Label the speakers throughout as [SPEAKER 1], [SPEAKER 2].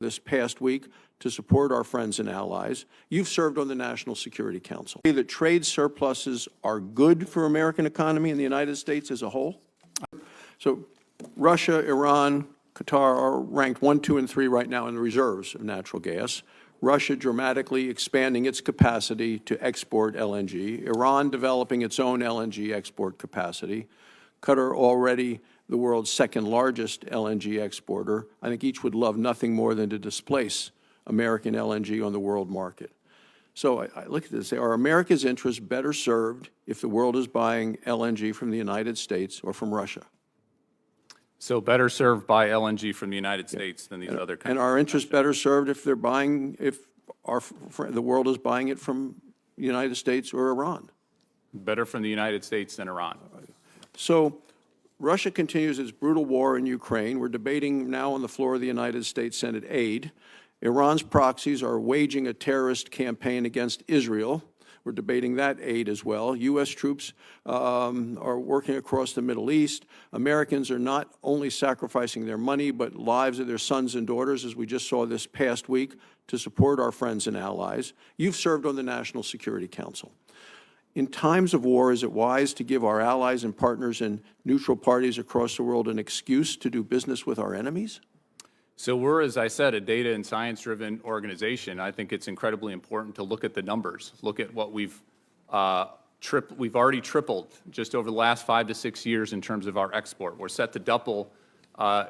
[SPEAKER 1] this past week to support our friends and allies. You've served on the National Security Council. That trade surpluses are good for American economy and the United States as a whole? So Russia, Iran, Qatar are ranked 1, 2, and 3 right now in the reserves of natural gas. Russia dramatically expanding its capacity to export LNG. Iran developing its own LNG export capacity. Qatar already the world's second largest LNG exporter. I think each would love nothing more than to displace American LNG on the world market. So I look at this, say, are America's interests better served if the world is buying LNG from the United States or from Russia?
[SPEAKER 2] So better served by LNG from the United States than these other countries.
[SPEAKER 1] And are interests better served if they're buying, the world is buying it from the United States or Iran?
[SPEAKER 2] Better from the United States than Iran.
[SPEAKER 1] So Russia continues its brutal war in Ukraine. We're debating now on the floor of the United States Senate aid. Iran's proxies are waging a terrorist campaign against Israel. We're debating that aid as well. U.S. troops are working across the Middle East. Americans are not only sacrificing their money, but lives of their sons and daughters, as we just saw this past week, to support our friends and allies. You've served on the National Security Council. In times of war, is it wise to give our allies and partners and neutral parties across the world an excuse to do business with our enemies?
[SPEAKER 2] So we're, as I said, a data and science-driven organization. I think it's incredibly important to look at the numbers, look at what we've already tripled just over the last 5 to 6 years in terms of our export. We're set to double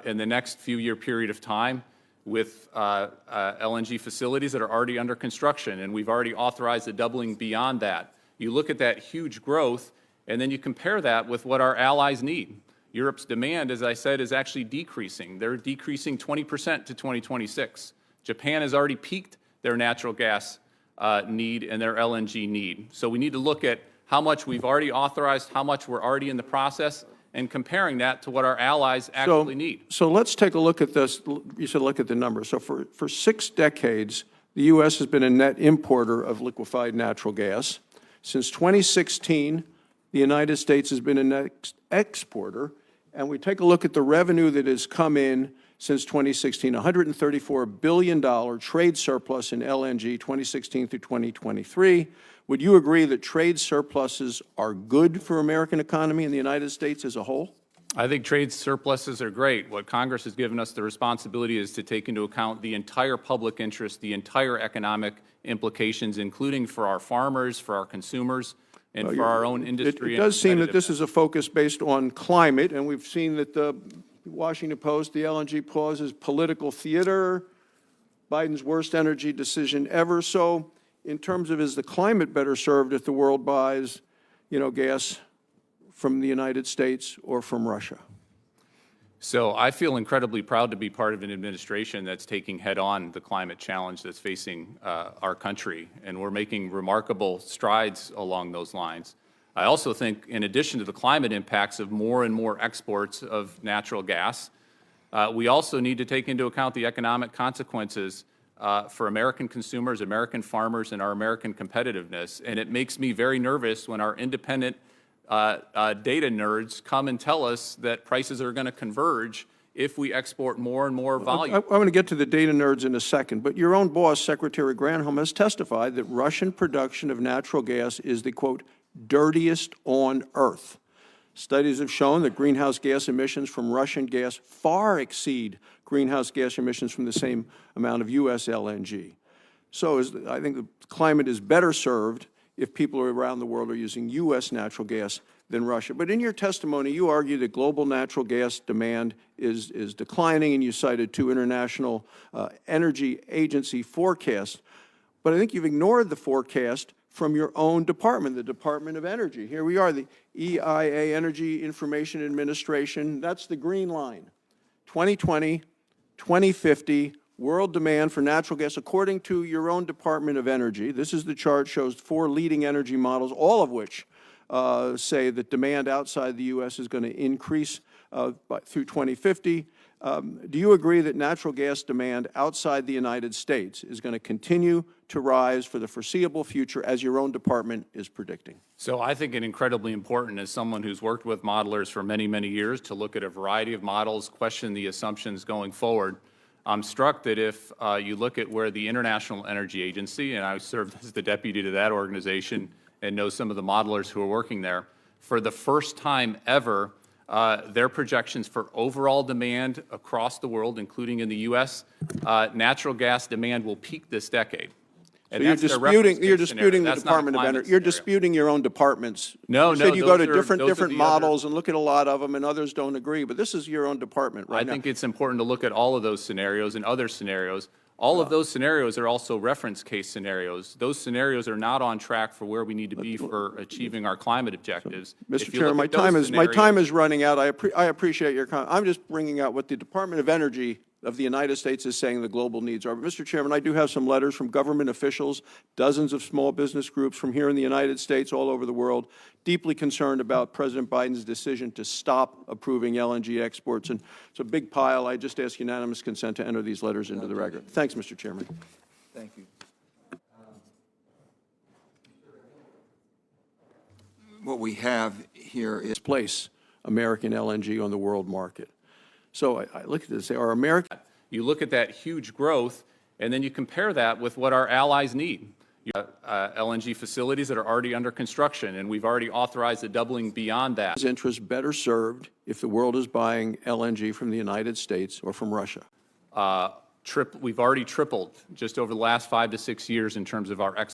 [SPEAKER 2] in the next few-year period of time with LNG facilities that are already under construction, and we've already authorized a doubling beyond that. You look at that huge growth, and then you compare that with what our allies need. Europe's demand, as I said, is actually decreasing. They're decreasing 20% to 2026. Japan has already peaked their natural gas need and their LNG need. So we need to look at how much we've already authorized, how much we're already in the process, and comparing that to what our allies actually need.
[SPEAKER 1] So let's take a look at this. You said look at the numbers. So for 6 decades, the U.S. has been a net importer of liquefied natural gas. Since 2016, the United States has been a net exporter, and we take a look at the revenue that has come in since 2016, $134 billion trade surplus in LNG 2016 through 2023. Would you agree that trade surpluses are good for American economy and the United States as a whole?
[SPEAKER 2] I think trade surpluses are great. What Congress has given us the responsibility is to take into account the entire public interest, the entire economic implications, including for our farmers, for our consumers, and for our own industry.
[SPEAKER 1] It does seem that this is a focus based on climate, and we've seen that the Washington Post, the LNG pause is political theater, Biden's worst energy decision ever. So in terms of is the climate better served if the world buys, gas from the United States or from Russia?
[SPEAKER 2] So I feel incredibly proud to be part of an administration that's taking head-on the climate challenge that's facing our country, and we're making remarkable strides along those lines. I also think, in addition to the climate impacts of more and more exports of natural gas, we also need to take into account the economic consequences for American consumers, American farmers, and our American competitiveness. And it makes me very nervous when our independent data nerds come and tell us that prices are going to converge if we export more and more volume.
[SPEAKER 1] I'm going to get to the data nerds in a second, but your own boss, Secretary Granholm, has testified that Russian production of natural gas is the, quote, dirtiest on earth. Studies have shown that greenhouse gas emissions from Russian gas far exceed greenhouse gas emissions from the same amount of U.S. LNG. So I think the climate is better served if people around the world are using U.S. natural gas than Russia. But in your testimony, you argue that global natural gas demand is declining, and you cited 2 International Energy Agency forecasts. But I think you've ignored the forecast from your own department, the Department of Energy. Here we are, the EIA, Energy Information Administration. That's the green line. 2020, 2050, world demand for natural gas, according to your own Department of Energy. This is the chart, shows 4 leading energy models, all of which say that demand outside the U.S. is going to increase through 2050. Do you agree that natural gas demand outside the United States is going to continue to rise for the foreseeable future, as your own department is predicting?
[SPEAKER 2] So I think it incredibly important, as someone who's worked with modelers for many, many years, to look at a variety of models, question the assumptions going forward. I'm struck that if you look at where the International Energy Agency, and I served as the deputy to that organization and know some of the modelers who are working there, for the first time ever, their projections for overall demand across the world, including in the U.S., natural gas demand will peak this decade. And
[SPEAKER 1] So you're
[SPEAKER 2] that's their reference
[SPEAKER 1] disputing, you're
[SPEAKER 2] case scenario.
[SPEAKER 1] disputing the
[SPEAKER 2] That's not a
[SPEAKER 1] Department of
[SPEAKER 2] climate
[SPEAKER 1] Energy. You're
[SPEAKER 2] scenario.
[SPEAKER 1] disputing your own departments.
[SPEAKER 2] No,
[SPEAKER 1] You
[SPEAKER 2] no,
[SPEAKER 1] said you go to
[SPEAKER 2] those are
[SPEAKER 1] different
[SPEAKER 2] the other-
[SPEAKER 1] models and look at a lot of them, and others don't agree, but this is your own department right
[SPEAKER 2] I
[SPEAKER 1] now.
[SPEAKER 2] think it's important to look at all of those scenarios and other scenarios. All of those scenarios are also reference case scenarios. Those scenarios are not on track for where we need to be for achieving our climate objectives.
[SPEAKER 1] Mr.
[SPEAKER 2] If you
[SPEAKER 1] Chair,
[SPEAKER 2] look
[SPEAKER 1] my
[SPEAKER 2] at those
[SPEAKER 1] time is
[SPEAKER 2] scenarios-
[SPEAKER 1] running out. I appreciate your comment. I'm just bringing out what the Department of Energy of the United States is saying the global needs are. But, Mr. Chairman, I do have some letters from government officials, dozens of small business groups from here in the United States, all over the world, deeply concerned about President Biden's decision to stop approving LNG exports. And it's a big pile. I just ask unanimous consent to enter these letters into the record. Thanks, Mr. Chairman.
[SPEAKER 3] Thank you. What we have here is
[SPEAKER 1] Place American LNG on the world market. So I look at this and say, are American
[SPEAKER 2] You look at that huge growth, and then you compare that with what our allies need. You have LNG facilities that are already under construction, and we've already authorized a doubling beyond that.
[SPEAKER 1] interests better served if the world is buying LNG from the United States or from Russia?
[SPEAKER 2] We've already tripled just over the last 5 to 6 years in terms of our